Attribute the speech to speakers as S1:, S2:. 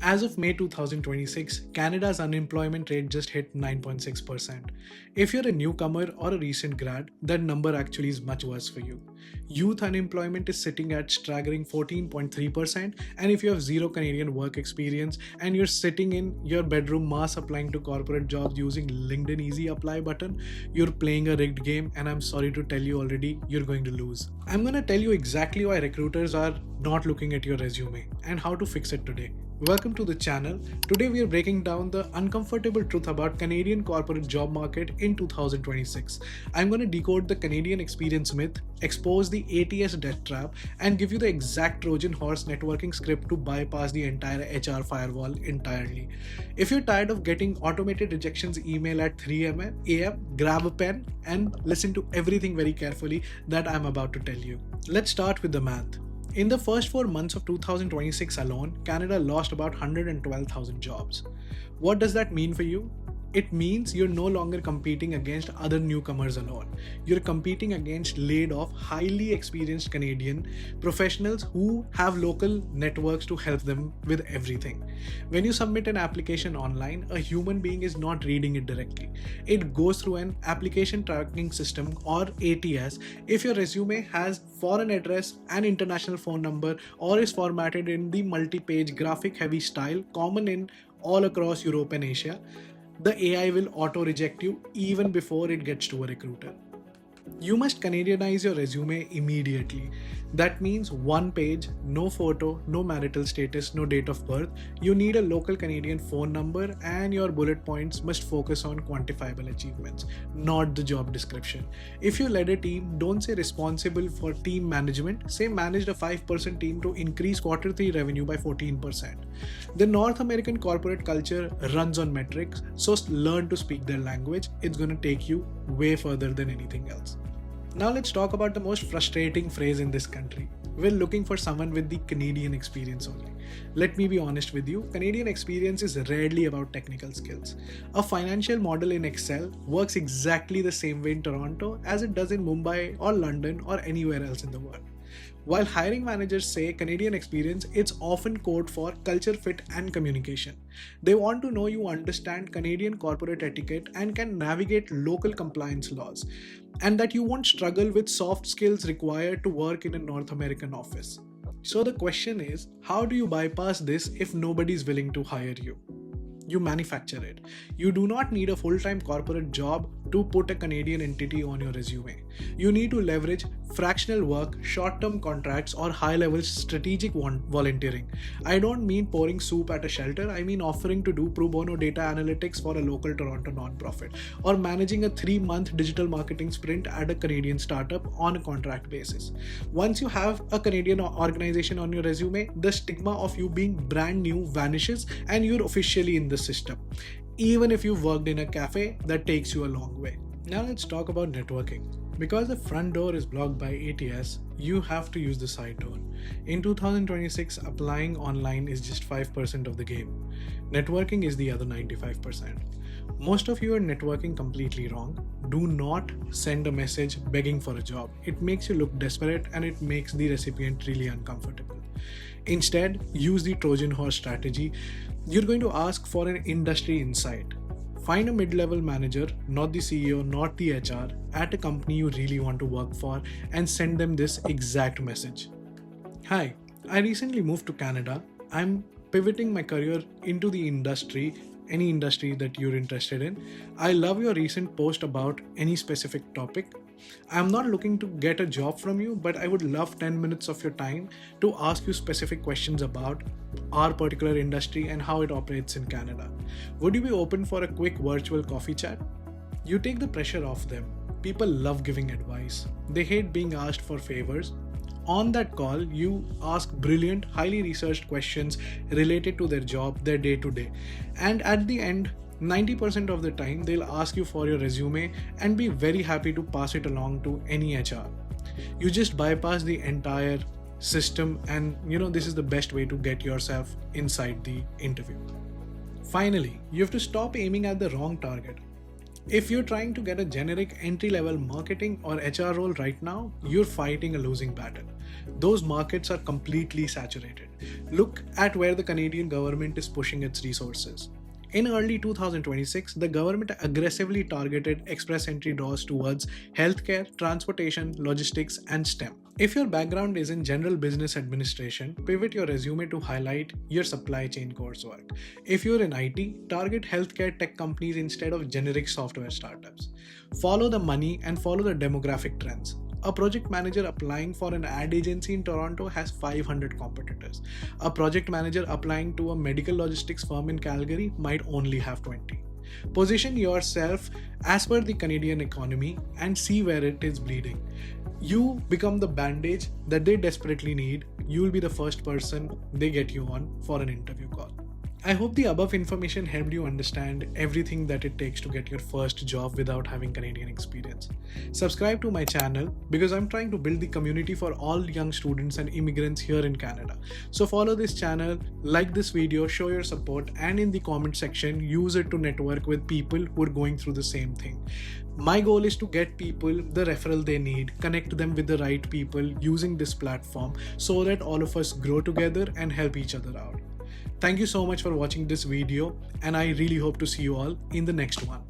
S1: As of May 2026, Canada's unemployment rate just hit 9.6%. If you're a newcomer or a recent grad, that number actually is much worse for you. Youth unemployment is sitting at staggering 14.3%, and if you have zero Canadian work experience and you're sitting in your bedroom mass applying to corporate jobs using LinkedIn Easy Apply button, you're playing a rigged game, and I'm sorry to tell you already, you're going to lose. I'm going to tell you exactly why recruiters are not looking at your resume and how to fix it today. Welcome to the channel. Today we are breaking down the uncomfortable truth about Canadian corporate job market in 2026. I'm going to decode the Canadian experience myth, expose the ATS death trap, and give you the exact Trojan horse networking script to bypass the entire HR firewall entirely. If you're tired of getting automated rejections email at 3 a.m., grab a pen and listen to everything very carefully that I'm about to tell you. Let's start with the math. In the first 4 months of 2026 alone, Canada lost about 112,000 jobs. What does that mean for you? It means you're no longer competing against other newcomers alone. You're competing against laid off, highly experienced Canadian professionals who have local networks to help them with everything. When you submit an application online, a human being is not reading it directly. It goes through an Applicant Tracking System or ATS. If your resume has foreign address and international phone number or is formatted in the multi-page graphic-heavy style common in all across Europe and Asia, the AI will auto-reject you even before it gets to a recruiter. You must Canadianize your resume immediately. That means one page, no photo, no marital status, no date of birth. You need a local Canadian phone number, and your bullet points must focus on quantifiable achievements, not the job description. If you led a team, don't say responsible for team management, say managed a 5% team to increase Q3 revenue by 14%. The North American corporate culture runs on metrics, so learn to speak their language. It's going to take you way further than anything else. Now let's talk about the most frustrating phrase in this country. We're looking for someone with the Canadian experience only. Let me be honest with you, Canadian experience is rarely about technical skills. A financial model in Excel works exactly the same way in Toronto as it does in Mumbai or London or anywhere else in the world. While hiring managers say Canadian experience, it's often code for culture fit and communication. They want to know you understand Canadian corporate etiquette and can navigate local compliance laws, and that you won't struggle with soft skills required to work in a North American office. So the question is, how do you bypass this if nobody is willing to hire you? You manufacture it. You do not need a full-time corporate job to put a Canadian entity on your resume. You need to leverage fractional work, short-term contracts, or high-level strategic volunteering. I don't mean pouring soup at a shelter. I mean offering to do pro bono data analytics for a local Toronto nonprofit, or managing a 3-month digital marketing sprint at a Canadian startup on a contract basis. Once you have a Canadian organization on your resume, the stigma of you being brand new vanishes and you're officially in the system, even if you've worked in a cafe that takes you a long way. Now let's talk about networking. Because the front door is blocked by ATS, you have to use the side door. In 2026, applying online is just 5% of the game. Networking is the other 95%. Most of you are networking completely wrong. Do not send a message begging for a job. It makes you look desperate and it makes the recipient really uncomfortable. Instead, use the Trojan horse strategy. You're going to ask for an industry insight. Find a mid-level manager, not the CEO, not the HR, at a company you really want to work for, and send them this exact message. Hi, I recently moved to Canada. I'm pivoting my career into the industry, any industry that you're interested in. I love your recent post about any specific topic. I'm not looking to get a job from you, but I would love 10 minutes of your time to ask you specific questions about our particular industry and how it operates in Canada. Would you be open for a quick virtual coffee chat? You take the pressure off them. People love giving advice. They hate being asked for favors. On that call, you ask brilliant, highly researched questions related to their job, their day-to-day. And at the end, 90% of the time, they'll ask you for your resume and be very happy to pass it along to any HR. You just bypass the entire system, and this is the best way to get yourself inside the interview. Finally, you have to stop aiming at the wrong target. If you're trying to get a generic entry-level marketing or HR role right now, you're fighting a losing battle. Those markets are completely saturated. Look at where the Canadian government is pushing its resources. In early 2026, the government aggressively targeted express entry draws towards healthcare, transportation, logistics, and STEM. If your background is in general business administration, pivot your resume to highlight your supply chain coursework. If you're in IT, target healthcare tech companies instead of generic software startups. Follow the money and follow the demographic trends. A project manager applying for an ad agency in Toronto has 500 competitors. A project manager applying to a medical logistics firm in Calgary might only have 20. Position yourself as per the Canadian economy and see where it is bleeding. You become the bandage that they desperately need. You will be the first person they get you on for an interview call. I hope the above information helped you understand everything that it takes to get your first job without having Canadian experience. Subscribe to my channel because I'm trying to build the community for all young students and immigrants here in Canada. So follow this channel, like this video, show your support, and in the comment section, use it to network with people who are going through the same thing. My goal is to get people the referral they need, connect them with the right people using this platform so that all of us grow together and help each other out. Thank you so much for watching this video, and I really hope to see you all in the next one.